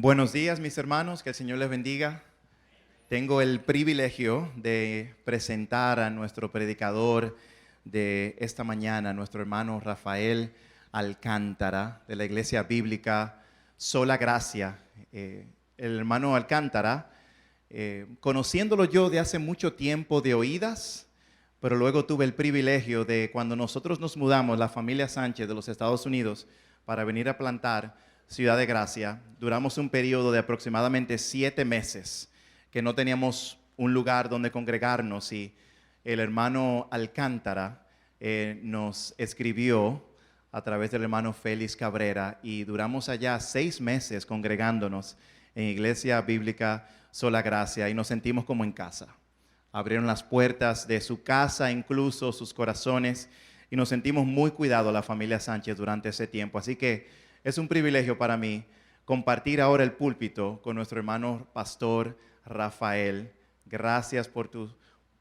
Buenos días, mis hermanos, que el Señor les bendiga. Tengo el privilegio de presentar a nuestro predicador de esta mañana, nuestro hermano Rafael Alcántara, de la Iglesia Bíblica Sola Gracia. El hermano Alcántara, conociéndolo yo de hace mucho tiempo de oídas, pero luego tuve el privilegio de cuando nosotros nos mudamos, la familia Sánchez de los Estados Unidos, para venir a plantar Ciudad de Gracia, duramos un periodo de aproximadamente 7 meses que no teníamos un lugar donde congregarnos, y el hermano Alcántara nos escribió a través del hermano Félix Cabrera, y duramos allá 6 meses congregándonos en Iglesia Bíblica Sola Gracia, y nos sentimos como en casa. Abrieron las puertas de su casa, incluso sus corazones, y nos sentimos muy cuidados la familia Sánchez durante ese tiempo. Así que es un privilegio para mí compartir ahora el púlpito con nuestro hermano pastor Rafael. Gracias por tu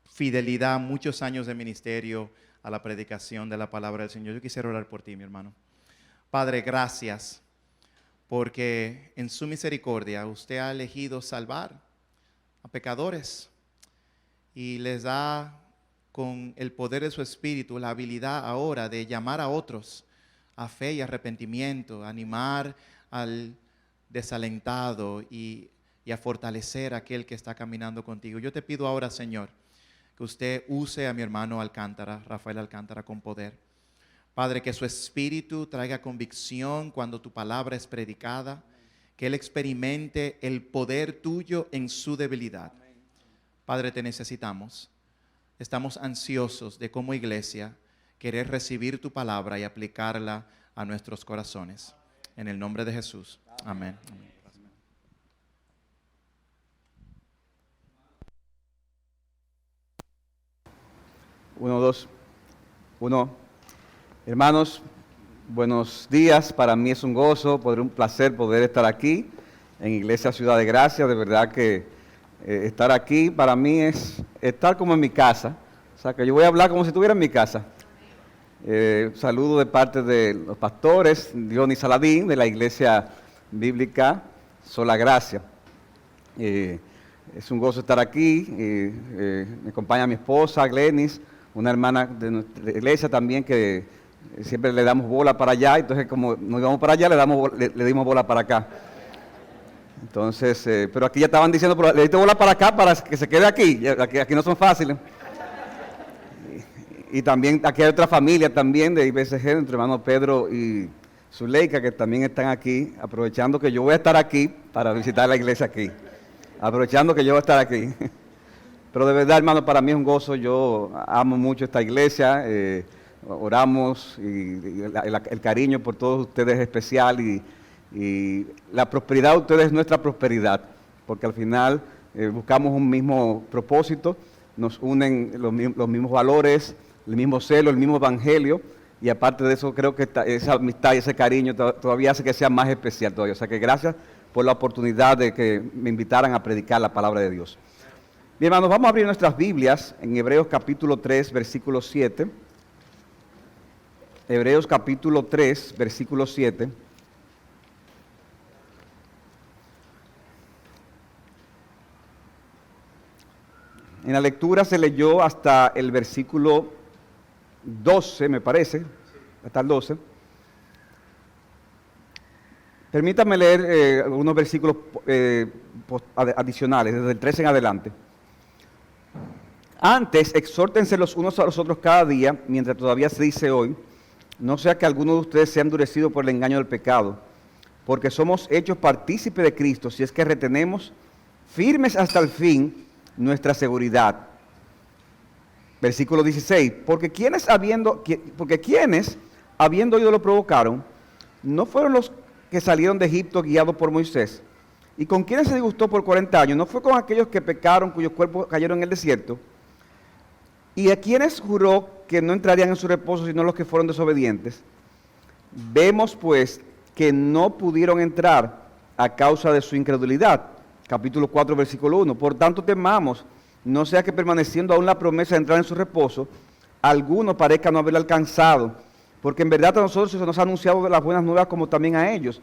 fidelidad, muchos años de ministerio a la predicación de la palabra del Señor. Yo quisiera orar por ti, mi hermano. Padre, gracias porque en su misericordia usted ha elegido salvar a pecadores y les da con el poder de su espíritu la habilidad ahora de llamar a otros a fe y arrepentimiento, a animar al desalentado y a fortalecer a aquel que está caminando contigo. Yo te pido ahora, Señor, que usted use a mi hermano Alcántara, Rafael Alcántara, con poder. Padre, que su espíritu traiga convicción cuando tu palabra es predicada, que él experimente el poder tuyo en su debilidad. Padre, te necesitamos. Estamos ansiosos de como iglesia querer recibir tu palabra y aplicarla a nuestros corazones. En el nombre de Jesús. Amén. Amén. 1, 2, 1. Hermanos, buenos días. Para mí es un gozo, un placer poder estar aquí en Iglesia Ciudad de Gracia. De verdad que estar aquí para mí es estar como en mi casa. O sea, que yo voy a hablar como si estuviera en mi casa. Saludo de parte de los pastores Dionis Saladín de la Iglesia Bíblica Sola Gracia. Es un gozo estar aquí. Me acompaña mi esposa Glenis, una hermana de nuestra iglesia también, que siempre le damos bola para allá. Entonces, como nos íbamos para allá, le dimos bola para acá. Entonces, pero aquí ya estaban diciendo, le diste bola para acá para que se quede aquí. Aquí no son fáciles. Y también aquí hay otra familia también de IBCG, nuestro hermano Pedro y Zuleika, que también están aquí, aprovechando que yo voy a estar aquí para visitar la iglesia aquí. Aprovechando que yo voy a estar aquí. Pero de verdad, hermano, para mí es un gozo. Yo amo mucho esta iglesia. Oramos y el cariño por todos ustedes es especial, y la prosperidad de ustedes es nuestra prosperidad, porque al final buscamos un mismo propósito, nos unen los mismos valores, el mismo celo, el mismo evangelio, y aparte de eso creo que esa amistad y ese cariño todavía hace que sea más especial todavía. O sea que gracias por la oportunidad de que me invitaran a predicar la palabra de Dios. Bien, hermanos, vamos a abrir nuestras Biblias en Hebreos capítulo 3, versículo 7. Hebreos capítulo 3, versículo 7. En la lectura se leyó hasta el versículo 12, me parece, hasta el 12. Permítanme leer algunos versículos adicionales, desde el 13 en adelante. Antes, exhórtense los unos a los otros cada día, mientras todavía se dice hoy, no sea que alguno de ustedes sea endurecido por el engaño del pecado, porque somos hechos partícipes de Cristo, si es que retenemos firmes hasta el fin nuestra seguridad. Versículo 16, porque quienes habiendo oído lo provocaron, no fueron los que salieron de Egipto guiados por Moisés. ¿Y con quienes se disgustó por 40 años? ¿No fue con aquellos que pecaron, cuyos cuerpos cayeron en el desierto? ¿Y a quienes juró que no entrarían en su reposo, sino los que fueron desobedientes? Vemos pues que no pudieron entrar a causa de su incredulidad. Capítulo 4, versículo 1. Por tanto temamos, no sea que permaneciendo aún la promesa de entrar en su reposo, alguno parezca no haberla alcanzado, porque en verdad a nosotros se nos ha anunciado las buenas nuevas como también a ellos.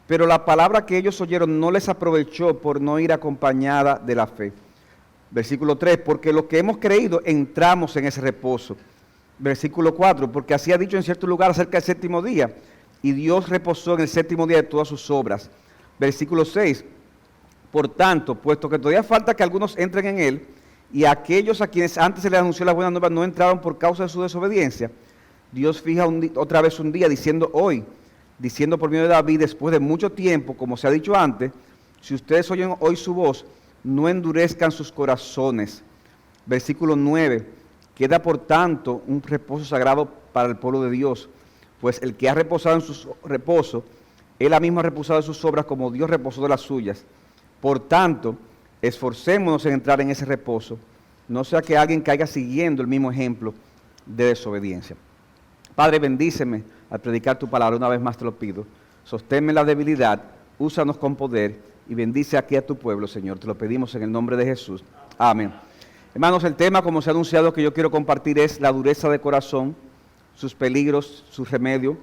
pero la palabra que ellos oyeron no les aprovechó por no ir acompañada de la fe. Versículo 3, porque los que hemos creído entramos en ese reposo. Versículo 4, porque así ha dicho en cierto lugar acerca del séptimo día, y Dios reposó en el séptimo día de todas sus obras. Versículo 6, por tanto, puesto que todavía falta que algunos entren en él, y aquellos a quienes antes se les anunció la buena nueva no entraron por causa de su desobediencia, Dios fija otra vez un día diciendo por medio de David, después de mucho tiempo, como se ha dicho antes, si ustedes oyen hoy su voz, no endurezcan sus corazones. Versículo 9, queda por tanto un reposo sagrado para el pueblo de Dios, pues el que ha reposado en su reposo, él mismo ha reposado de sus obras como Dios reposó de las suyas. Por tanto, esforcémonos en entrar en ese reposo, no sea que alguien caiga siguiendo el mismo ejemplo de desobediencia. Padre, bendíceme al predicar tu palabra, una vez más te lo pido. Sosténme la debilidad, úsanos con poder y bendice aquí a tu pueblo, Señor. Te lo pedimos en el nombre de Jesús. Amén. Hermanos, el tema, como se ha anunciado, que yo quiero compartir es la dureza de corazón, sus peligros, su remedio.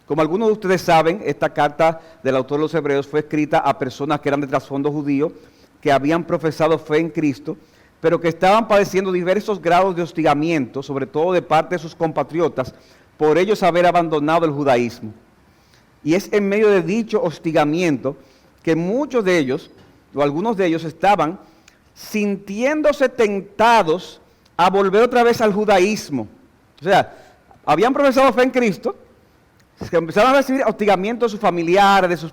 Como algunos de ustedes saben, esta carta del autor de los Hebreos fue escrita a personas que eran de trasfondo judío, que habían profesado fe en Cristo, pero que estaban padeciendo diversos grados de hostigamiento, sobre todo de parte de sus compatriotas, por ellos haber abandonado el judaísmo. Y es en medio de dicho hostigamiento que muchos de ellos, o algunos de ellos, estaban sintiéndose tentados a volver otra vez al judaísmo. O sea, habían profesado fe en Cristo, que empezaron a recibir hostigamiento de sus familiares,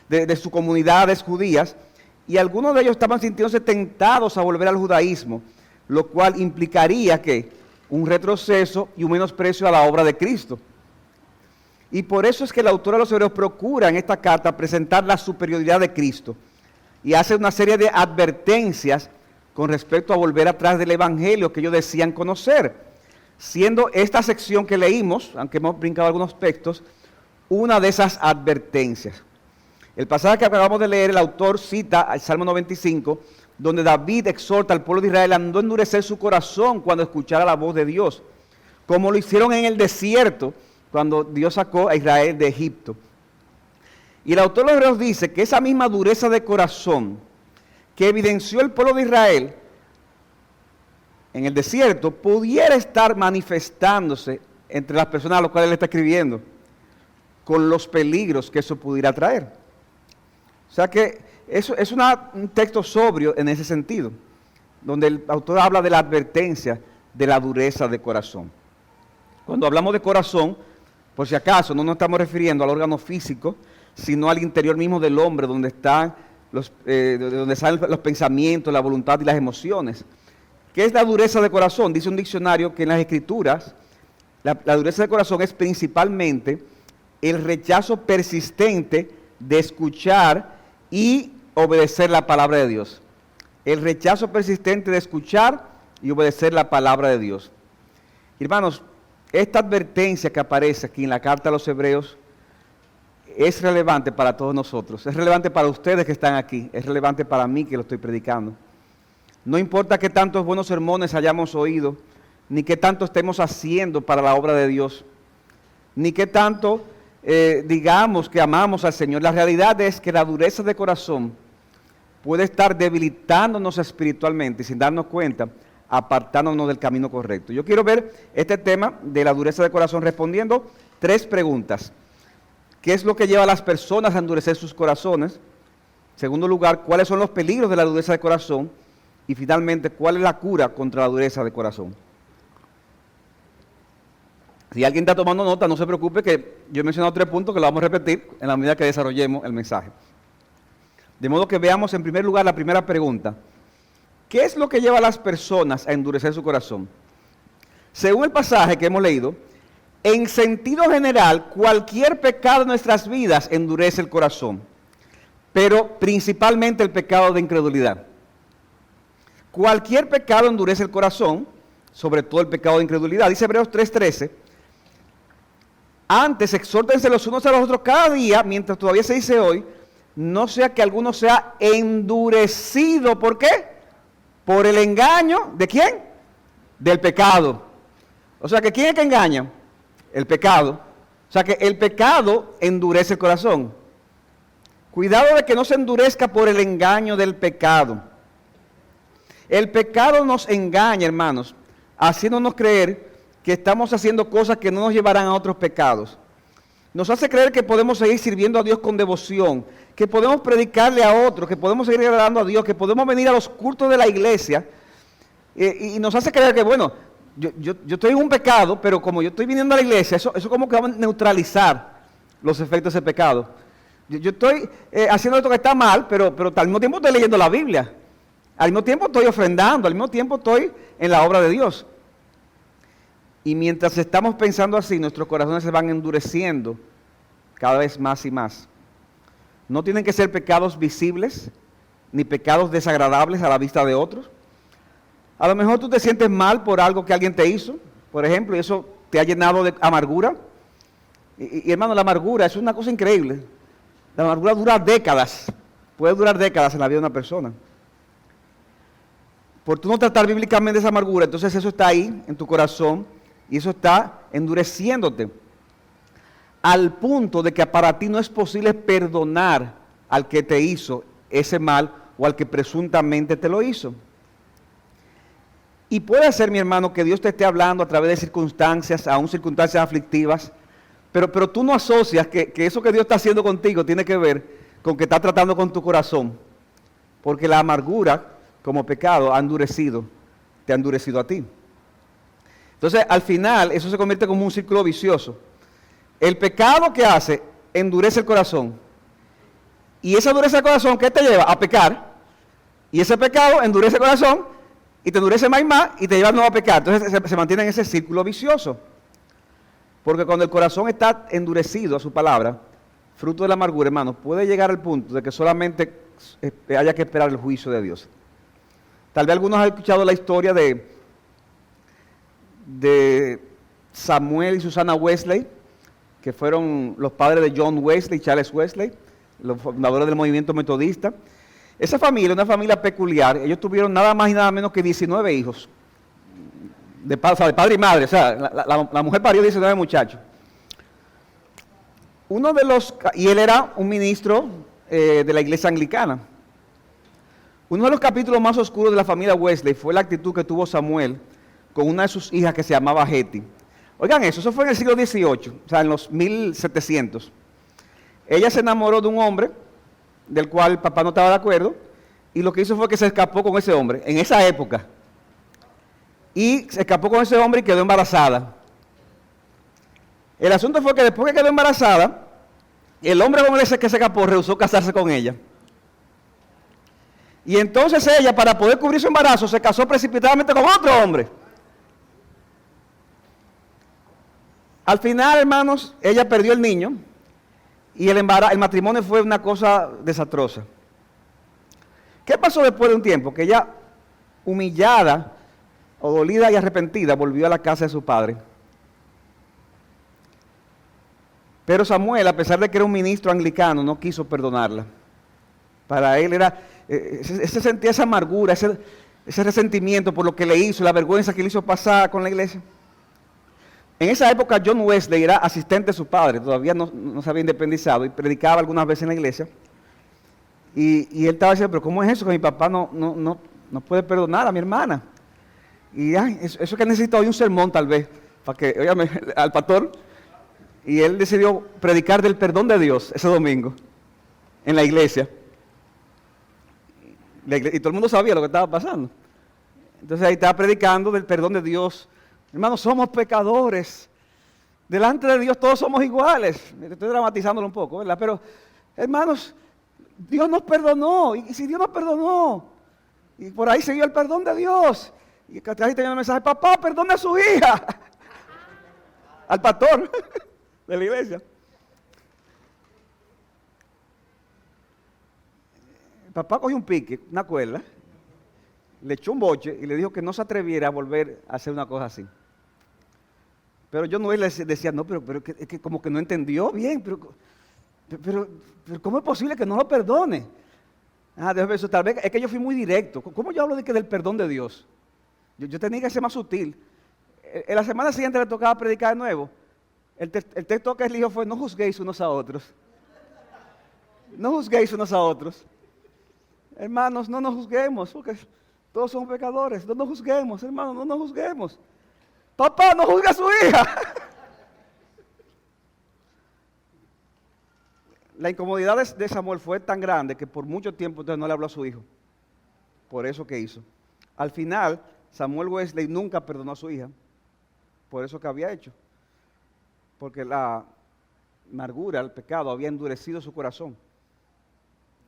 de sus comunidades judías, y algunos de ellos estaban sintiéndose tentados a volver al judaísmo, lo cual implicaría que un retroceso y un menosprecio a la obra de Cristo. Y por eso es que el autor de los Hebreos procura en esta carta presentar la superioridad de Cristo y hace una serie de advertencias con respecto a volver atrás del evangelio que ellos decían conocer, siendo esta sección que leímos, aunque hemos brincado algunos textos, una de esas advertencias. El pasaje que acabamos de leer, el autor cita al Salmo 95, donde David exhorta al pueblo de Israel a no endurecer su corazón cuando escuchara la voz de Dios, como lo hicieron en el desierto cuando Dios sacó a Israel de Egipto. Y el autor de los Hebreos dice que esa misma dureza de corazón que evidenció el pueblo de Israel en el desierto pudiera estar manifestándose entre las personas a las cuales él está escribiendo, con los peligros que eso pudiera traer. O sea que eso es un texto sobrio en ese sentido, donde el autor habla de la advertencia de la dureza de corazón. Cuando hablamos de corazón, por si acaso, no nos estamos refiriendo al órgano físico, sino al interior mismo del hombre, donde están donde salen los pensamientos, la voluntad y las emociones. ¿Qué es la dureza de corazón? Dice un diccionario que en las Escrituras, la dureza de corazón es principalmente el rechazo persistente de escuchar y obedecer la palabra de Dios. El rechazo persistente de escuchar y obedecer la palabra de Dios. Hermanos, esta advertencia que aparece aquí en la carta a los Hebreos es relevante para todos nosotros, es relevante para ustedes que están aquí, es relevante para mí que lo estoy predicando. No importa qué tantos buenos sermones hayamos oído, ni qué tanto estemos haciendo para la obra de Dios, ni qué tanto digamos que amamos al Señor. La realidad es que la dureza de corazón puede estar debilitándonos espiritualmente y sin darnos cuenta, apartándonos del camino correcto. Yo quiero ver este tema de la dureza de corazón respondiendo 3 preguntas. ¿Qué es lo que lleva a las personas a endurecer sus corazones? En segundo lugar, ¿cuáles son los peligros de la dureza de corazón? Y finalmente, ¿cuál es la cura contra la dureza de corazón? Si alguien está tomando nota, no se preocupe que yo he mencionado 3 puntos que lo vamos a repetir en la medida que desarrollemos el mensaje. De modo que veamos en primer lugar la primera pregunta. ¿Qué es lo que lleva a las personas a endurecer su corazón? Según el pasaje que hemos leído, en sentido general, cualquier pecado en nuestras vidas endurece el corazón, pero principalmente el pecado de incredulidad. Cualquier pecado endurece el corazón, sobre todo el pecado de incredulidad. Dice Hebreos 3:13, antes exhórtense los unos a los otros cada día, mientras todavía se dice hoy, no sea que alguno sea endurecido. ¿Por qué? Por el engaño, ¿de quién? Del pecado. O sea, que ¿quién es que engaña? El pecado. O sea, que el pecado endurece el corazón. Cuidado de que no se endurezca por el engaño del pecado. El pecado nos engaña, hermanos, haciéndonos creer que estamos haciendo cosas que no nos llevarán a otros pecados. Nos hace creer que podemos seguir sirviendo a Dios con devoción, que podemos predicarle a otros, que podemos seguir agradando a Dios, que podemos venir a los cultos de la iglesia, y nos hace creer que, bueno, yo estoy en un pecado, pero como yo estoy viniendo a la iglesia, eso como que va a neutralizar los efectos de ese pecado. Yo estoy haciendo esto que está mal, pero al mismo tiempo estoy leyendo la Biblia, al mismo tiempo estoy ofrendando, al mismo tiempo estoy en la obra de Dios. Y mientras estamos pensando así, nuestros corazones se van endureciendo cada vez más y más. No tienen que ser pecados visibles, ni pecados desagradables a la vista de otros. A lo mejor tú te sientes mal por algo que alguien te hizo, por ejemplo, y eso te ha llenado de amargura. Y hermano, la amargura es una cosa increíble. La amargura dura décadas, puede durar décadas en la vida de una persona. Por tú no tratar bíblicamente esa amargura, entonces eso está ahí en tu corazón y eso está endureciéndote. Al punto de que para ti no es posible perdonar al que te hizo ese mal o al que presuntamente te lo hizo. Y puede ser, mi hermano, que Dios te esté hablando a través de circunstancias, aún circunstancias aflictivas, pero tú no asocias que eso que Dios está haciendo contigo tiene que ver con que está tratando con tu corazón. Porque la amargura, como pecado, te ha endurecido a ti. Entonces, al final, eso se convierte como un círculo vicioso. El pecado que hace, endurece el corazón. Y esa dureza del corazón, ¿qué te lleva? A pecar. Y ese pecado endurece el corazón, y te endurece más y más, y te lleva a no a pecar. Entonces, se mantiene en ese círculo vicioso. Porque cuando el corazón está endurecido a su palabra, fruto de la amargura, hermano, puede llegar al punto de que solamente haya que esperar el juicio de Dios. Tal vez algunos han escuchado la historia de Samuel y Susana Wesley, que fueron los padres de John Wesley y Charles Wesley, los fundadores del movimiento metodista. Esa familia, una familia peculiar, ellos tuvieron nada más y nada menos que 19 hijos, de padre y madre, o sea, la mujer parió 19 muchachos. Y él era un ministro de la iglesia anglicana. Uno de los capítulos más oscuros de la familia Wesley fue la actitud que tuvo Samuel con una de sus hijas que se llamaba Hetty. Oigan eso fue en el siglo XVIII, o sea, en los 1700. Ella se enamoró de un hombre del cual el papá no estaba de acuerdo, y lo que hizo fue que se escapó con ese hombre, en esa época. Y se escapó con ese hombre y quedó embarazada. El asunto fue que después que quedó embarazada, el hombre con ese que se escapó rehusó casarse con ella. Y entonces ella, para poder cubrir su embarazo, se casó precipitadamente con otro hombre. Al final, hermanos, ella perdió el niño y el matrimonio fue una cosa desastrosa. ¿Qué pasó después de un tiempo? Que ella, humillada o dolida y arrepentida, volvió a la casa de su padre. Pero Samuel, a pesar de que era un ministro anglicano, no quiso perdonarla. Para él se sentía esa amargura, ese resentimiento por lo que le hizo, la vergüenza que le hizo pasar con la iglesia. En esa época John Wesley era asistente de su padre, todavía no se había independizado y predicaba algunas veces en la iglesia. Y él estaba diciendo, pero ¿cómo es eso que mi papá no puede perdonar a mi hermana? Y eso que necesita hoy un sermón tal vez, para que, óigame, al pastor. Y él decidió predicar del perdón de Dios ese domingo en la iglesia. Y todo el mundo sabía lo que estaba pasando. Entonces ahí estaba predicando del perdón de Dios. Hermanos, somos pecadores. Delante de Dios todos somos iguales. Estoy dramatizándolo un poco, ¿verdad? Pero, hermanos, Dios nos perdonó. Y si Dios nos perdonó, y por ahí siguió el perdón de Dios. Y ahí tenía un mensaje, papá, perdona a su hija. Al pastor de la iglesia. El papá cogió un pique, una cuerda, le echó un boche y le dijo que no se atreviera a volver a hacer una cosa así. Pero yo no le decía, no, pero es que como que no entendió bien, pero ¿cómo es posible que no lo perdone? Déjame eso, tal vez es que yo fui muy directo. ¿Cómo yo hablo del perdón de Dios? Yo tenía que ser más sutil. En la semana siguiente le tocaba predicar de nuevo. El texto que él dijo fue, no juzguéis unos a otros. No juzguéis unos a otros. Hermanos, no nos juzguemos, porque todos somos pecadores. No nos juzguemos, hermanos, no nos juzguemos. Papá, no juzgue a su hija. La incomodidad de Samuel fue tan grande que por mucho tiempo entonces no le habló a su hijo. Por eso que hizo. Al final, Samuel Wesley nunca perdonó a su hija. Por eso que había hecho. Porque la amargura, el pecado, había endurecido su corazón.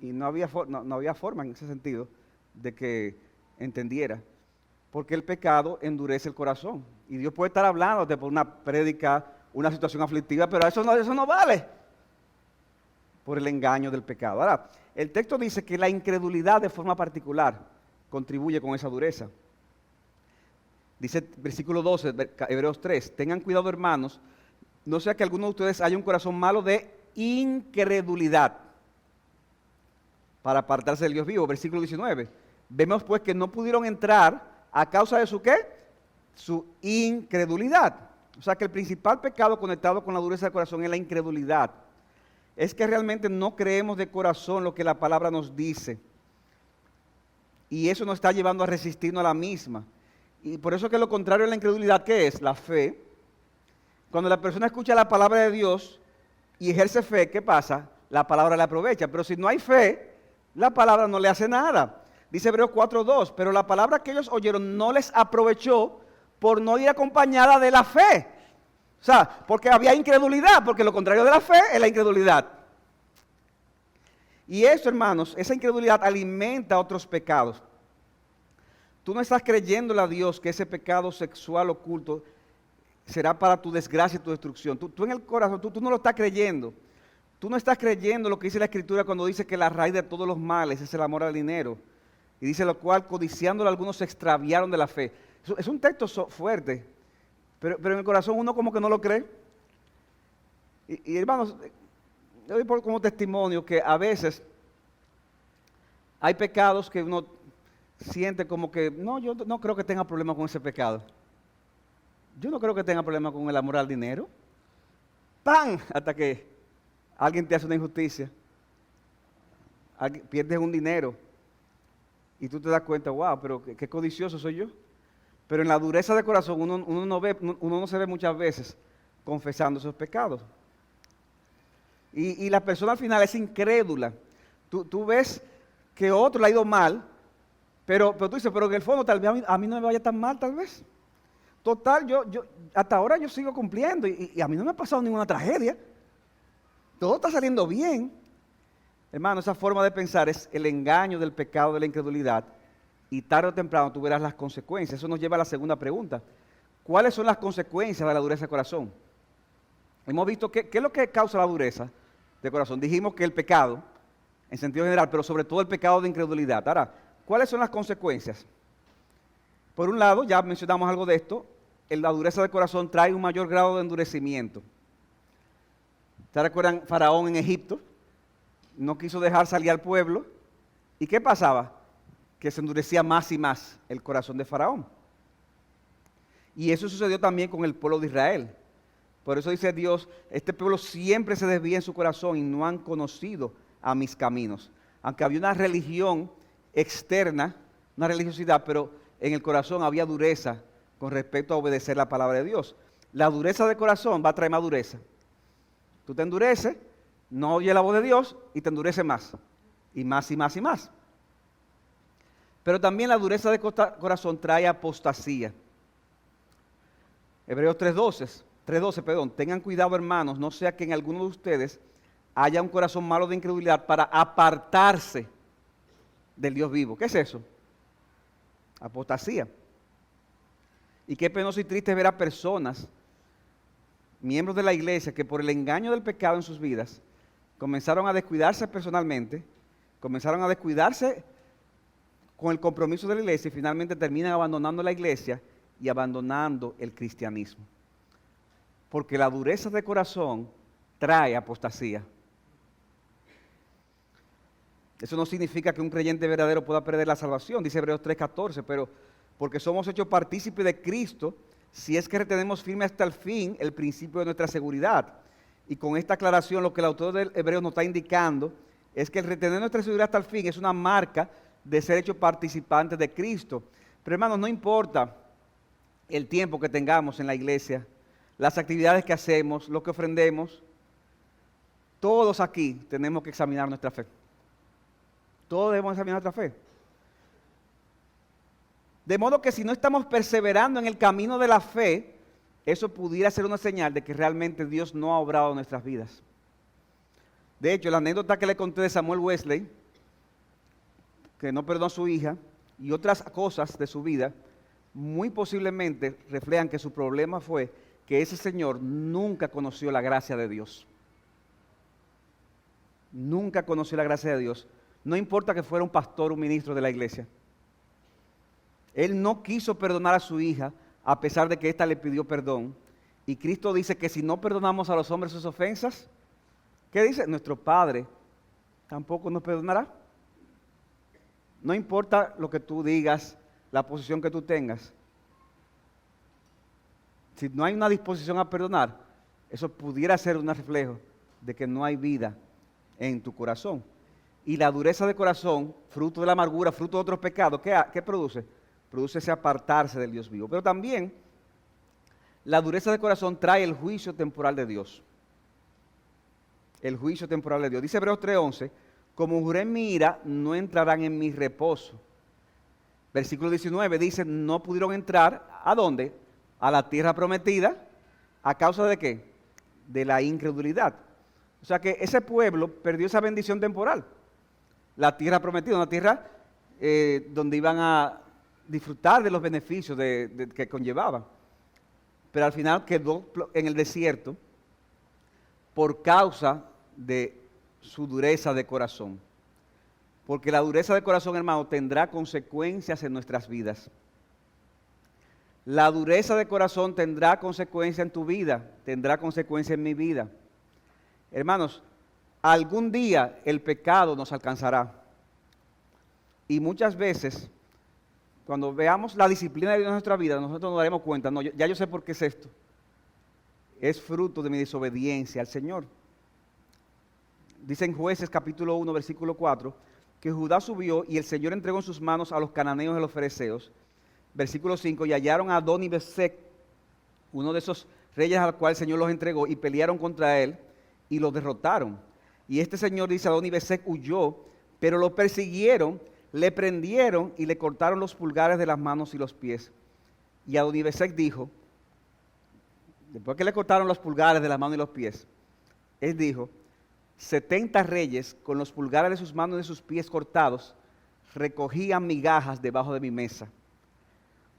Y no había forma en ese sentido de que entendiera. Porque el pecado endurece el corazón. Y Dios puede estar hablándote por una prédica, una situación aflictiva, pero eso no vale. Por el engaño del pecado. Ahora, el texto dice que la incredulidad de forma particular contribuye con esa dureza. Dice versículo 12, Hebreos 3, tengan cuidado hermanos, no sea que alguno de ustedes haya un corazón malo de incredulidad para apartarse del Dios vivo. Versículo 19, vemos pues que no pudieron entrar a causa de su ¿qué? Su incredulidad. O sea que el principal pecado conectado con la dureza del corazón es la incredulidad. Es que realmente no creemos de corazón lo que la palabra nos dice. Y eso nos está llevando a resistirnos a la misma. Y por eso que lo contrario a la incredulidad, ¿qué es? La fe. Cuando la persona escucha la palabra de Dios y ejerce fe, ¿qué pasa? La palabra le aprovecha. Pero si no hay fe, la palabra no le hace nada. Dice Hebreos 4:2, pero la palabra que ellos oyeron no les aprovechó por no ir acompañada de la fe. O sea, porque había incredulidad, porque lo contrario de la fe es la incredulidad. Y eso, hermanos, esa incredulidad alimenta otros pecados. Tú no estás creyéndole a Dios que ese pecado sexual oculto será para tu desgracia y tu destrucción. Tú en el corazón, tú no lo estás creyendo. Tú no estás creyendo lo que dice la Escritura cuando dice que la raíz de todos los males es el amor al dinero. Y dice lo cual, codiciándolo, algunos se extraviaron de la fe. Es un texto fuerte. Pero en el corazón uno como que no lo cree. Y hermanos, yo doy como testimonio que a veces hay pecados que uno siente como que, no, yo no creo que tenga problema con ese pecado. Yo no creo que tenga problema con el amor al dinero. ¡Pam! Hasta que alguien te hace una injusticia. Pierdes un dinero. Y tú te das cuenta, wow, pero qué codicioso soy yo. Pero en la dureza de corazón uno no se ve muchas veces confesando esos pecados. Y la persona al final es incrédula. Tú ves que otro le ha ido mal, pero tú dices, pero en el fondo tal vez a mí no me vaya tan mal, tal vez. Total, yo hasta ahora yo sigo cumpliendo y a mí no me ha pasado ninguna tragedia. Todo está saliendo bien. Hermano, esa forma de pensar es el engaño del pecado de la incredulidad. Y tarde o temprano tú verás las consecuencias. Eso nos lleva a la segunda pregunta. ¿Cuáles son las consecuencias de la dureza de corazón? Hemos visto qué es lo que causa la dureza de corazón. Dijimos que el pecado, en sentido general, pero sobre todo el pecado de incredulidad. Ahora, ¿cuáles son las consecuencias? Por un lado, ya mencionamos algo de esto, la dureza de corazón trae un mayor grado de endurecimiento. ¿Se recuerdan? Faraón en Egipto no quiso dejar salir al pueblo. ¿Y qué pasaba? Que se endurecía más y más el corazón de Faraón. Y eso sucedió también con el pueblo de Israel. Por eso dice Dios, este pueblo siempre se desvía en su corazón y no han conocido a mis caminos. Aunque había una religión externa, una religiosidad, pero en el corazón había dureza con respecto a obedecer la palabra de Dios. La dureza de corazón va a traer más dureza. Tú te endureces, no oyes la voz de Dios y te endurece más. Y más y más y más. Pero también la dureza de corazón trae apostasía. Hebreos 3:12, tengan cuidado hermanos, no sea que en alguno de ustedes haya un corazón malo de incredulidad para apartarse del Dios vivo. ¿Qué es eso? Apostasía. Y qué penoso y triste ver a personas, miembros de la iglesia, que por el engaño del pecado en sus vidas, comenzaron a descuidarse personalmente, comenzaron a descuidarse con el compromiso de la iglesia y finalmente terminan abandonando la iglesia y abandonando el cristianismo. Porque la dureza de corazón trae apostasía. Eso no significa que un creyente verdadero pueda perder la salvación, dice Hebreos 3:14, pero porque somos hechos partícipes de Cristo, si es que retenemos firme hasta el fin el principio de nuestra seguridad. Y con esta aclaración lo que el autor del Hebreo nos está indicando es que el retener nuestra seguridad hasta el fin es una marca de ser hechos participantes de Cristo. Pero hermanos, no importa el tiempo que tengamos en la iglesia, las actividades que hacemos, lo que ofrendemos, todos aquí tenemos que examinar nuestra fe. Todos debemos examinar nuestra fe. De modo que si no estamos perseverando en el camino de la fe, eso pudiera ser una señal de que realmente Dios no ha obrado en nuestras vidas. De hecho, la anécdota que le conté de Samuel Wesley, que no perdonó a su hija, y otras cosas de su vida, muy posiblemente reflejan que su problema fue que ese señor nunca conoció la gracia de Dios. Nunca conoció la gracia de Dios. No importa que fuera un pastor o un ministro de la iglesia. Él no quiso perdonar a su hija a pesar de que ésta le pidió perdón. Y Cristo dice que si no perdonamos a los hombres sus ofensas, ¿qué dice? Nuestro Padre tampoco nos perdonará. No importa lo que tú digas, la posición que tú tengas. Si no hay una disposición a perdonar, eso pudiera ser un reflejo de que no hay vida en tu corazón. Y la dureza de corazón, fruto de la amargura, fruto de otros pecados, ¿qué produce? Produce ese apartarse del Dios vivo. Pero también la dureza de corazón trae el juicio temporal de Dios. El juicio temporal de Dios. Dice Hebreos 3:11, como juré en mi ira, no entrarán en mi reposo. Versículo 19 dice, no pudieron entrar, ¿a dónde? A la tierra prometida, ¿a causa de qué? De la incredulidad. O sea que ese pueblo perdió esa bendición temporal. La tierra prometida, una tierra donde iban a disfrutar de los beneficios que conllevaba. Pero al final quedó en el desierto por causa de su dureza de corazón. Porque la dureza de corazón, hermano, tendrá consecuencias en nuestras vidas. La dureza de corazón tendrá consecuencia en tu vida, tendrá consecuencia en mi vida. Hermanos, algún día el pecado nos alcanzará. Y muchas veces, cuando veamos la disciplina de Dios en nuestra vida, nosotros nos daremos cuenta, no, ya yo sé por qué es esto. Es fruto de mi desobediencia al Señor. Dice en Jueces capítulo 1, versículo 4, que Judá subió y el Señor entregó en sus manos a los cananeos y a los fereceos. Versículo 5, y hallaron a Adoni-Bezek, uno de esos reyes al cual el Señor los entregó, y pelearon contra él y los derrotaron. Y este señor, dice, Adoni-Bezek huyó, pero lo persiguieron, le prendieron y le cortaron los pulgares de las manos y los pies. Y Adoni-Bezek dijo, después que le cortaron los pulgares de las manos y los pies, él dijo, 70 reyes con los pulgares de sus manos y de sus pies cortados recogían migajas debajo de mi mesa.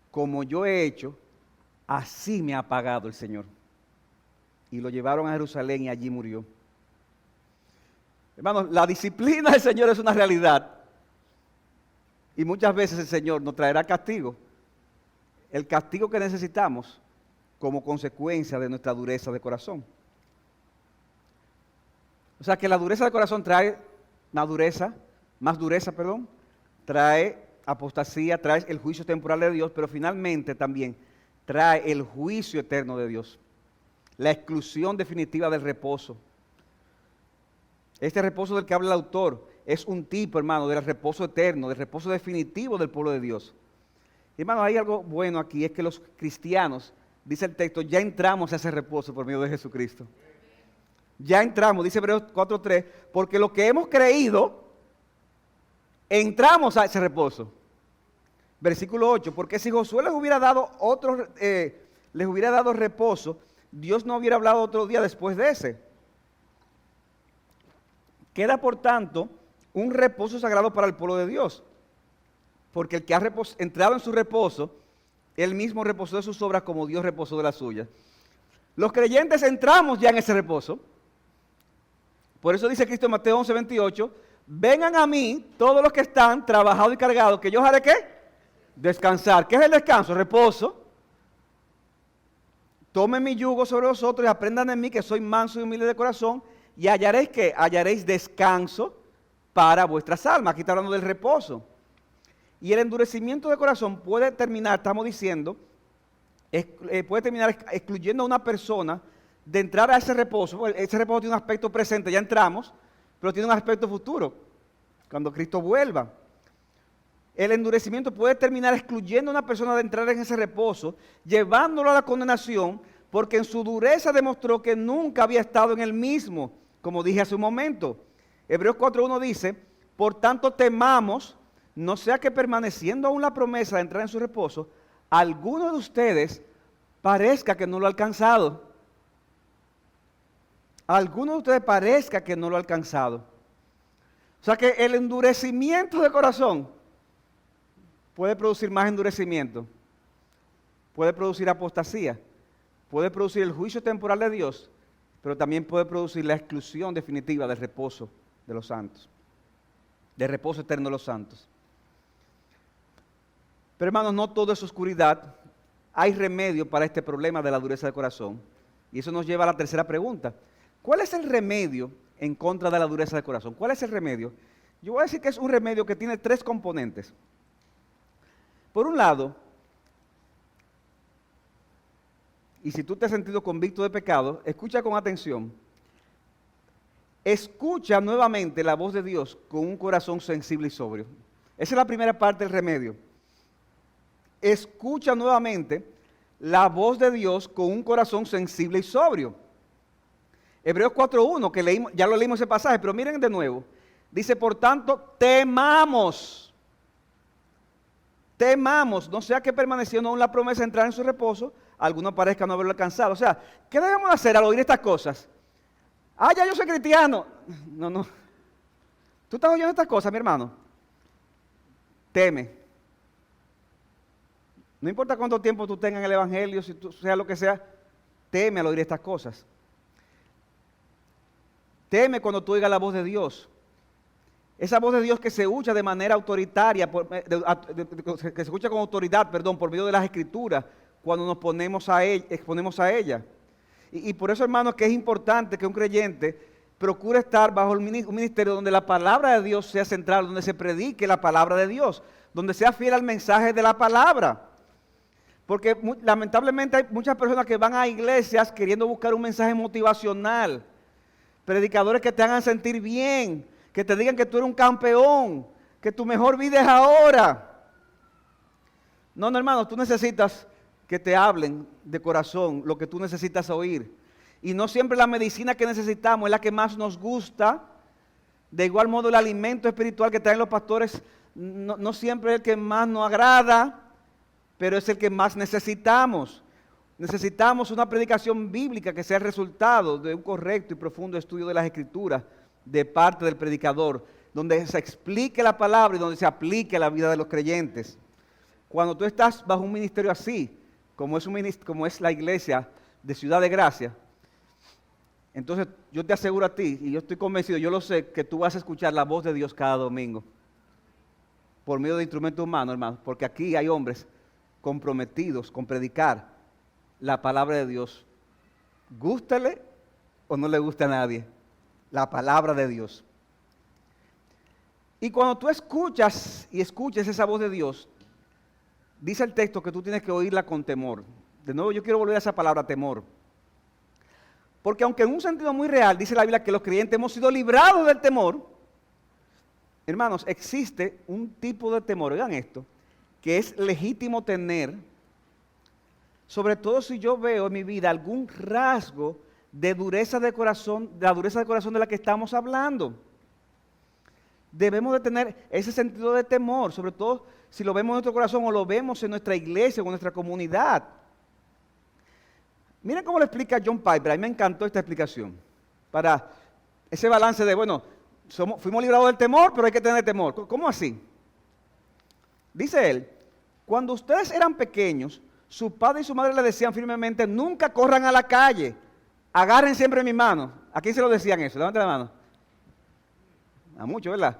Como yo he hecho, así me ha pagado el Señor. Y lo llevaron a Jerusalén y allí murió. Hermanos, la disciplina del Señor es una realidad. Y muchas veces el Señor nos traerá castigo. El castigo que necesitamos como consecuencia de nuestra dureza de corazón. O sea que la dureza de corazón trae más dureza, trae apostasía, trae el juicio temporal de Dios, pero finalmente también trae el juicio eterno de Dios. La exclusión definitiva del reposo. Este reposo del que habla el autor es un tipo, hermano, del reposo eterno, del reposo definitivo del pueblo de Dios. Y, hermano, hay algo bueno aquí, es que los cristianos, dice el texto, ya entramos a ese reposo por medio de Jesucristo. Ya entramos, dice Hebreos 4:3, porque lo que hemos creído, entramos a ese reposo. Versículo 8, porque si Josué les hubiera dado reposo, Dios no hubiera hablado otro día después de ese. Queda, por tanto, un reposo sagrado para el pueblo de Dios, porque el que ha entrado en su reposo, él mismo reposó de sus obras como Dios reposó de las suyas. Los creyentes entramos ya en ese reposo. Por eso dice Cristo en Mateo 11:28, vengan a mí todos los que están trabajados y cargados, que yo os haré ¿qué? Descansar. ¿Qué es el descanso? Reposo. Tomen mi yugo sobre vosotros y aprendan de mí que soy manso y humilde de corazón y hallaréis ¿qué? Hallaréis descanso para vuestras almas. Aquí está hablando del reposo. Y el endurecimiento de corazón puede terminar, estamos diciendo, puede terminar excluyendo a una persona de entrar a ese reposo. Ese reposo tiene un aspecto presente, ya entramos, pero tiene un aspecto futuro, cuando Cristo vuelva. El endurecimiento puede terminar excluyendo a una persona de entrar en ese reposo, llevándolo a la condenación, porque en su dureza demostró que nunca había estado en el mismo, como dije hace un momento. Hebreos 4.1 dice, por tanto temamos, no sea que permaneciendo aún la promesa de entrar en su reposo, alguno de ustedes parezca que no lo ha alcanzado. Alguno de ustedes parezca que no lo ha alcanzado. O sea que el endurecimiento de corazón puede producir más endurecimiento, puede producir apostasía, puede producir el juicio temporal de Dios, pero también puede producir la exclusión definitiva del reposo de los santos, del reposo eterno de los santos. Pero hermanos, no todo es oscuridad. Hay remedio para este problema de la dureza del corazón. Y eso nos lleva a la tercera pregunta. ¿Cuál es el remedio en contra de la dureza del corazón? ¿Cuál es el remedio? Yo voy a decir que es un remedio que tiene tres componentes. Por un lado, y si tú te has sentido convicto de pecado, escucha con atención. Escucha nuevamente la voz de Dios con un corazón sensible y sobrio. Esa es la primera parte del remedio. Escucha nuevamente la voz de Dios con un corazón sensible y sobrio. Hebreos 4.1, que leímos, ya lo leímos ese pasaje, pero miren de nuevo. Dice, por tanto, temamos, no sea que permaneciendo aún la promesa de entrar en su reposo, alguno parezca no haberlo alcanzado. O sea, ¿qué debemos hacer al oír estas cosas? Ah, ya yo soy cristiano. No. ¿Tú estás oyendo estas cosas, mi hermano? Teme. No importa cuánto tiempo tú tengas en el Evangelio, si tú sea lo que sea, teme al oír estas cosas. Teme cuando tú oigas la voz de Dios. Esa voz de Dios que se escucha de manera autoritaria, que se escucha con autoridad, por medio de las Escrituras, cuando nos exponemos a ella. Y por eso, hermanos, que es importante que un creyente procure estar bajo un ministerio donde la palabra de Dios sea central, donde se predique la palabra de Dios, donde sea fiel al mensaje de la palabra. Porque lamentablemente hay muchas personas que van a iglesias queriendo buscar un mensaje motivacional, predicadores que te hagan sentir bien, que te digan que tú eres un campeón, que tu mejor vida es ahora. No, hermano, tú necesitas que te hablen de corazón lo que tú necesitas oír. Y no siempre la medicina que necesitamos es la que más nos gusta. De igual modo el alimento espiritual que traen los pastores no siempre es el que más nos agrada, pero es el que más necesitamos. Necesitamos una predicación bíblica que sea el resultado de un correcto y profundo estudio de las Escrituras de parte del predicador, donde se explique la palabra y donde se aplique a la vida de los creyentes. Cuando tú estás bajo un ministerio así, como es la iglesia de Ciudad de Gracia, entonces yo te aseguro a ti, y yo estoy convencido, yo lo sé, que tú vas a escuchar la voz de Dios cada domingo, por medio de instrumentos humanos, hermano, porque aquí hay hombres comprometidos con predicar la palabra de Dios, gústele o no le guste a nadie, la palabra de Dios. Y cuando tú escuchas esa voz de Dios, dice el texto que tú tienes que oírla con temor. De nuevo yo quiero volver a esa palabra, temor. Porque aunque en un sentido muy real dice la Biblia que los creyentes hemos sido librados del temor, hermanos, existe un tipo de temor, oigan esto, que es legítimo tener, sobre todo si yo veo en mi vida algún rasgo de dureza de corazón, de la dureza de corazón de la que estamos hablando. Debemos de tener ese sentido de temor, sobre todo si lo vemos en nuestro corazón o lo vemos en nuestra iglesia o en nuestra comunidad. Miren cómo lo explica John Piper, a mí me encantó esta explicación, para ese balance de, fuimos librados del temor, pero hay que tener temor. ¿Cómo así? Dice él, cuando ustedes eran pequeños, su padre y su madre le decían firmemente, nunca corran a la calle, agarren siempre mi mano. ¿A quién se lo decían eso? Levanten la mano. A muchos, ¿verdad?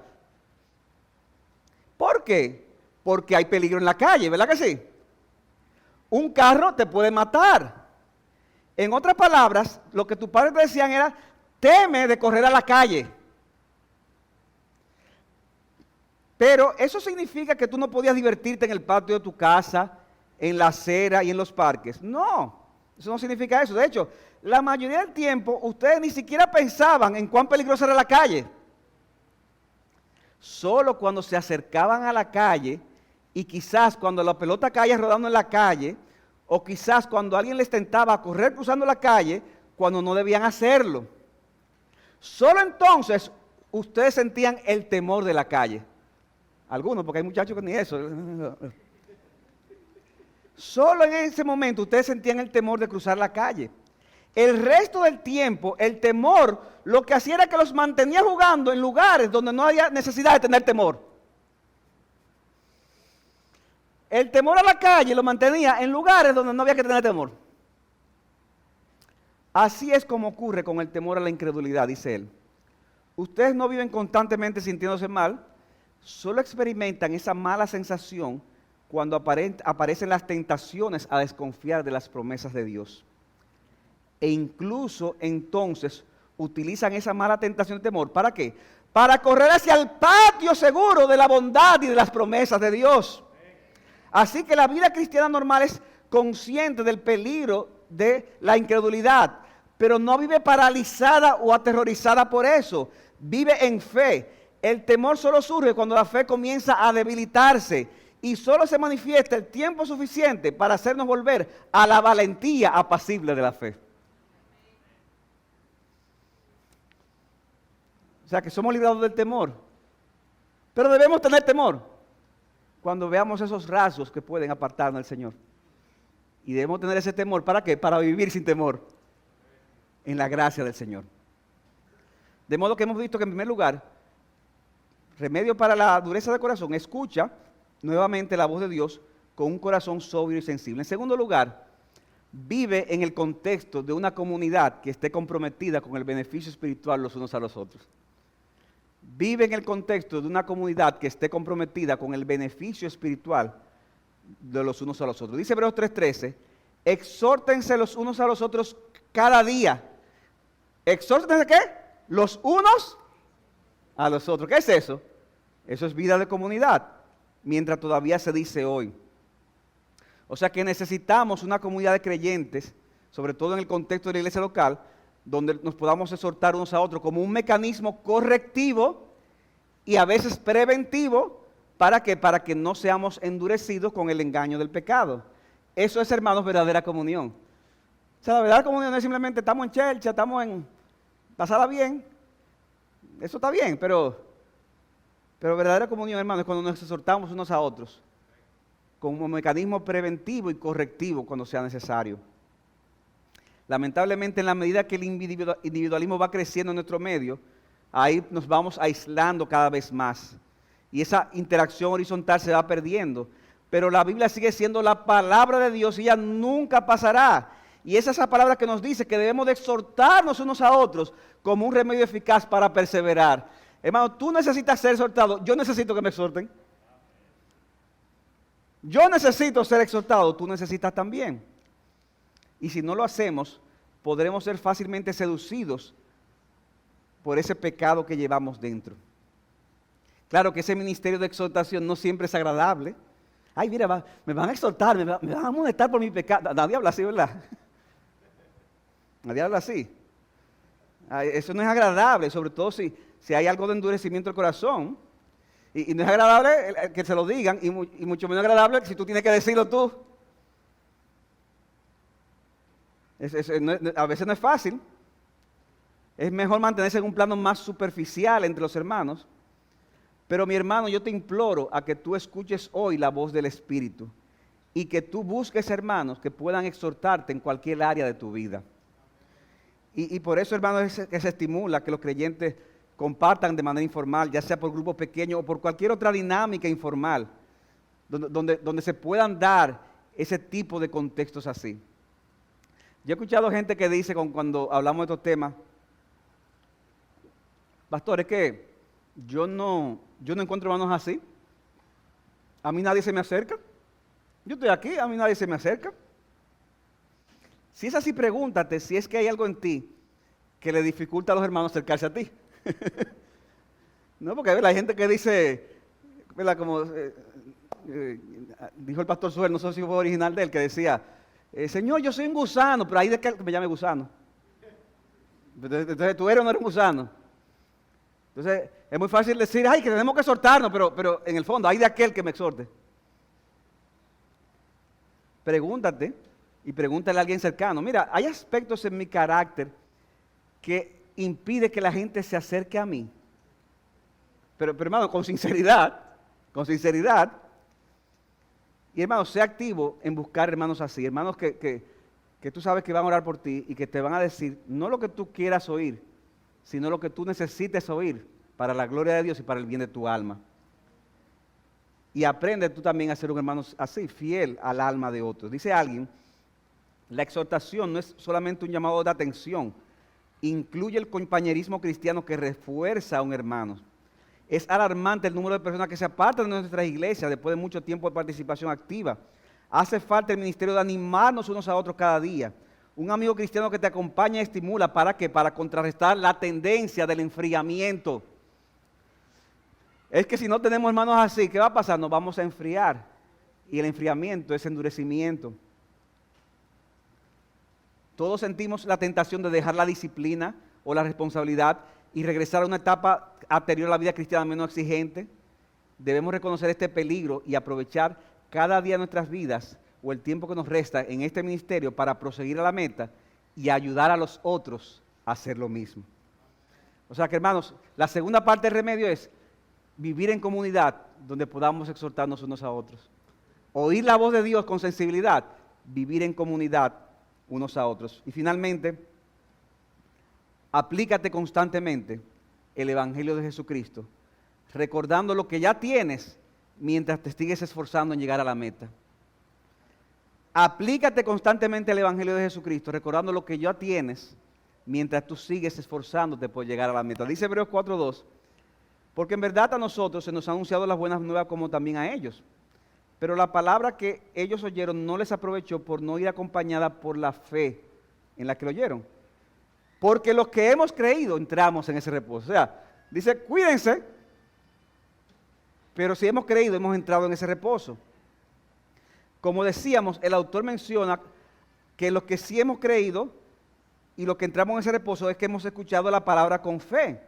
¿Por qué? Porque hay peligro en la calle, ¿verdad que sí? Un carro te puede matar. En otras palabras, lo que tus padres te decían era, teme de correr a la calle. Pero eso significa que tú no podías divertirte en el patio de tu casa, en la acera y en los parques. No, eso no significa eso. De hecho, la mayoría del tiempo ustedes ni siquiera pensaban en cuán peligrosa era la calle. Solo cuando se acercaban a la calle y quizás cuando la pelota caía rodando en la calle, o quizás cuando alguien les tentaba a correr cruzando la calle, cuando no debían hacerlo. Solo entonces ustedes sentían el temor de la calle. Algunos, porque hay muchachos que ni eso. Solo en ese momento ustedes sentían el temor de cruzar la calle. El resto del tiempo, el temor lo que hacía era que los mantenía jugando en lugares donde no había necesidad de tener temor. El temor a la calle lo mantenía en lugares donde no había que tener temor. Así es como ocurre con el temor a la incredulidad, dice él. Ustedes no viven constantemente sintiéndose mal, solo experimentan esa mala sensación cuando aparecen las tentaciones a desconfiar de las promesas de Dios. E incluso entonces utilizan esa mala tentación de temor. ¿Para qué? Para correr hacia el patio seguro de la bondad y de las promesas de Dios. Así que la vida cristiana normal es consciente del peligro de la incredulidad, pero no vive paralizada o aterrorizada por eso. Vive en fe. El temor solo surge cuando la fe comienza a debilitarse y solo se manifiesta el tiempo suficiente para hacernos volver a la valentía apacible de la fe. O sea que somos librados del temor, pero debemos tener temor cuando veamos esos rasgos que pueden apartarnos del Señor. Y debemos tener ese temor, ¿para qué? Para vivir sin temor en la gracia del Señor. De modo que hemos visto que en primer lugar, remedio para la dureza de corazón, escucha nuevamente la voz de Dios con un corazón sobrio y sensible. En segundo lugar, vive en el contexto de una comunidad que esté comprometida con el beneficio espiritual los unos a los otros. Vive en el contexto de una comunidad que esté comprometida con el beneficio espiritual de los unos a los otros. Dice Hebreos 3:13, exhórtense los unos a los otros cada día. ¿Exhórtense qué? Los unos a los otros. ¿Qué es eso? Eso es vida de comunidad, mientras todavía se dice hoy. O sea que necesitamos una comunidad de creyentes, sobre todo en el contexto de la iglesia local, donde nos podamos exhortar unos a otros como un mecanismo correctivo y a veces preventivo. ¿Para qué? Para que no seamos endurecidos con el engaño del pecado. Eso es, hermanos, verdadera comunión. O sea, la verdadera comunión no es simplemente estamos en chelcha, estamos en pasada bien. Eso está bien, pero verdadera comunión, hermanos, es cuando nos exhortamos unos a otros como mecanismo preventivo y correctivo cuando sea necesario. Lamentablemente, en la medida que el individualismo va creciendo en nuestro medio, ahí nos vamos aislando cada vez más. Y esa interacción horizontal se va perdiendo. Pero la Biblia sigue siendo la palabra de Dios y ella nunca pasará. Y es esa palabra que nos dice que debemos de exhortarnos unos a otros como un remedio eficaz para perseverar. Hermano, tú necesitas ser exhortado. Yo necesito que me exhorten. Yo necesito ser exhortado. Tú necesitas también. Y si no lo hacemos, podremos ser fácilmente seducidos por ese pecado que llevamos dentro. Claro que ese ministerio de exhortación no siempre es agradable. Ay, mira, me van a exhortar, me van a amonestar por mi pecado. Nadie habla así, ¿verdad? Nadie habla así. Ay, eso no es agradable, sobre todo si hay algo de endurecimiento del corazón. Y no es agradable que se lo digan, y mucho menos agradable si tú tienes que decirlo tú. A veces no es fácil. Es mejor mantenerse en un plano más superficial entre los hermanos. Pero mi hermano, yo te imploro a que tú escuches hoy la voz del Espíritu y que tú busques hermanos que puedan exhortarte en cualquier área de tu vida. Y por eso, hermano, es que se estimula que los creyentes compartan de manera informal, ya sea por grupos pequeños o por cualquier otra dinámica informal, donde se puedan dar ese tipo de contextos así. Yo he escuchado gente que dice cuando hablamos de estos temas, pastor, es que yo no encuentro hermanos así. A mí nadie se me acerca. Yo estoy aquí, a mí nadie se me acerca. Si es así, pregúntate si es que hay algo en ti que le dificulta a los hermanos acercarse a ti. No, porque hay gente que dice, ¿verdad? Como dijo el pastor Suel, no sé si fue original de él, que decía, Señor, yo soy un gusano, pero ahí de que me llame gusano. Entonces, ¿tú eres o no eres un gusano? Entonces, es muy fácil decir, ay, que tenemos que exhortarnos, pero en el fondo, hay de aquel que me exhorte. Pregúntate y pregúntale a alguien cercano. Mira, hay aspectos en mi carácter que impide que la gente se acerque a mí. Pero hermano, con sinceridad. Y hermano, sé activo en buscar hermanos así, hermanos que tú sabes que van a orar por ti y que te van a decir, no lo que tú quieras oír, sino lo que tú necesites oír para la gloria de Dios y para el bien de tu alma. Y aprende tú también a ser un hermano así, fiel al alma de otros. Dice alguien, la exhortación no es solamente un llamado de atención, incluye el compañerismo cristiano que refuerza a un hermano. Es alarmante el número de personas que se apartan de nuestras iglesias después de mucho tiempo de participación activa. Hace falta el ministerio de animarnos unos a otros cada día. Un amigo cristiano que te acompaña y estimula, ¿para qué? Para contrarrestar la tendencia del enfriamiento. Es que si no tenemos hermanos así, ¿qué va a pasar? Nos vamos a enfriar. Y el enfriamiento es endurecimiento. Todos sentimos la tentación de dejar la disciplina o la responsabilidad y regresar a una etapa anterior a la vida cristiana menos exigente. Debemos reconocer este peligro y aprovechar cada día de nuestras vidas o el tiempo que nos resta en este ministerio para proseguir a la meta y ayudar a los otros a hacer lo mismo. O sea que, hermanos, la segunda parte del remedio es vivir en comunidad donde podamos exhortarnos unos a otros. Oír la voz de Dios con sensibilidad, vivir en comunidad unos a otros. Y finalmente, aplícate constantemente el Evangelio de Jesucristo, recordando lo que ya tienes mientras te sigues esforzando en llegar a la meta. Aplícate constantemente el Evangelio de Jesucristo, recordando lo que ya tienes mientras tú sigues esforzándote por llegar a la meta. Dice Hebreos 4:2, porque en verdad a nosotros se nos han anunciado las buenas nuevas como también a ellos. Pero la palabra que ellos oyeron no les aprovechó por no ir acompañada por la fe en la que lo oyeron. Porque los que hemos creído entramos en ese reposo. O sea, dice, cuídense, pero si hemos creído, hemos entrado en ese reposo. Como decíamos, el autor menciona que los que sí hemos creído y los que entramos en ese reposo es que hemos escuchado la palabra con fe.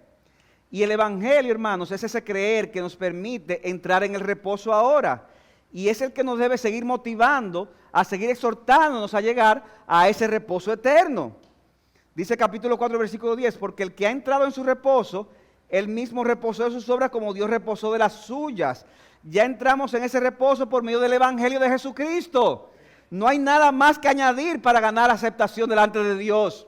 Y el Evangelio, hermanos, es ese creer que nos permite entrar en el reposo ahora. Y es el que nos debe seguir motivando a seguir exhortándonos a llegar a ese reposo eterno. Dice capítulo 4, versículo 10, porque el que ha entrado en su reposo, él mismo reposó de sus obras como Dios reposó de las suyas. Ya entramos en ese reposo por medio del Evangelio de Jesucristo. No hay nada más que añadir para ganar aceptación delante de Dios.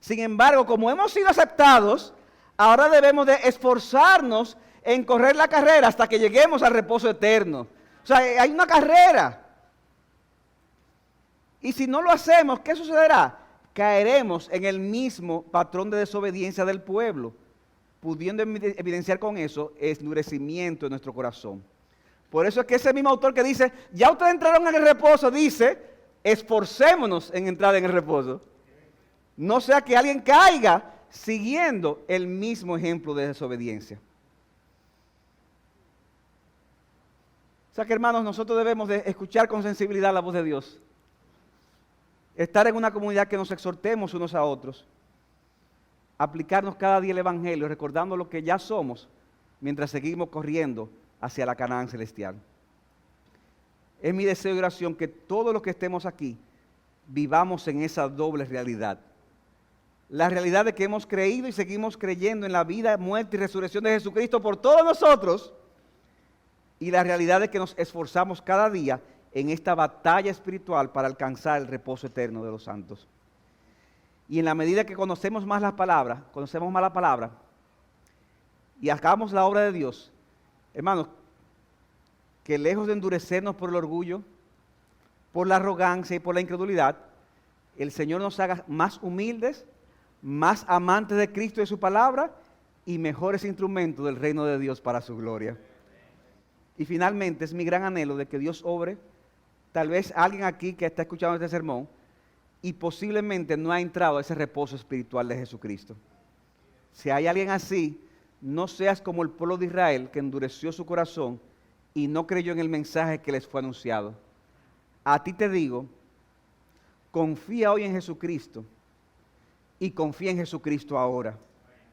Sin embargo, como hemos sido aceptados, ahora debemos de esforzarnos en correr la carrera hasta que lleguemos al reposo eterno. O sea, hay una carrera. Y si no lo hacemos, ¿qué sucederá? Caeremos en el mismo patrón de desobediencia del pueblo, pudiendo evidenciar con eso endurecimiento en nuestro corazón. Por eso es que ese mismo autor que dice, ya ustedes entraron en el reposo, dice, esforcémonos en entrar en el reposo. No sea que alguien caiga siguiendo el mismo ejemplo de desobediencia. O sea que, hermanos, nosotros debemos de escuchar con sensibilidad la voz de Dios. Estar en una comunidad que nos exhortemos unos a otros. Aplicarnos cada día el Evangelio, recordando lo que ya somos, mientras seguimos corriendo hacia la Canaán celestial. Es mi deseo y oración que todos los que estemos aquí vivamos en esa doble realidad. La realidad de que hemos creído y seguimos creyendo en la vida, muerte y resurrección de Jesucristo por todos nosotros. Y la realidad de que nos esforzamos cada día en esta batalla espiritual para alcanzar el reposo eterno de los santos. Y en la medida que conocemos más la palabra y hagamos la obra de Dios, hermanos, que lejos de endurecernos por el orgullo, por la arrogancia y por la incredulidad, el Señor nos haga más humildes, más amantes de Cristo y de su palabra y mejores instrumentos del reino de Dios para su gloria. Y finalmente es mi gran anhelo de que Dios obre. Tal vez alguien aquí que está escuchando este sermón y posiblemente no ha entrado a ese reposo espiritual de Jesucristo. Si hay alguien así, no seas como el pueblo de Israel que endureció su corazón y no creyó en el mensaje que les fue anunciado. A ti te digo, confía hoy en Jesucristo y confía en Jesucristo ahora.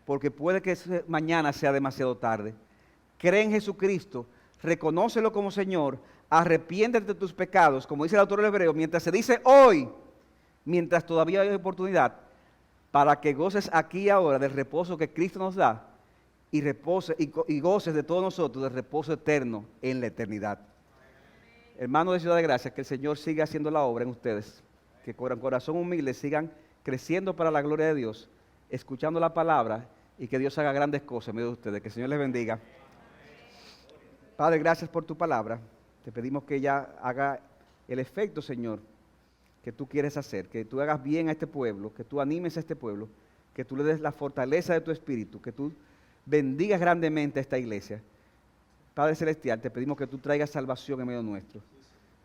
porque puede que mañana sea demasiado tarde. Cree en Jesucristo, reconócelo como Señor, arrepiéntete de tus pecados, como dice el autor del Hebreo, mientras se dice hoy, mientras todavía hay oportunidad, para que goces aquí y ahora del reposo que Cristo nos da y goces de todos nosotros del reposo eterno en la eternidad. Hermanos de Ciudad de Gracia, que el Señor siga haciendo la obra en ustedes, que con corazón humilde sigan creciendo para la gloria de Dios, escuchando la palabra y que Dios haga grandes cosas en medio de ustedes. Que el Señor les bendiga. Padre, gracias por tu palabra. Te pedimos que ella haga el efecto, Señor, que tú quieres hacer, que tú hagas bien a este pueblo, que tú animes a este pueblo, que tú le des la fortaleza de tu espíritu, que tú bendigas grandemente a esta iglesia. Padre Celestial, te pedimos que tú traigas salvación en medio nuestro.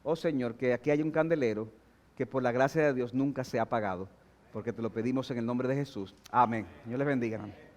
Oh Señor, que aquí haya un candelero que por la gracia de Dios nunca sea apagado, porque te lo pedimos en el nombre de Jesús. Amén. Dios les bendiga, hermano.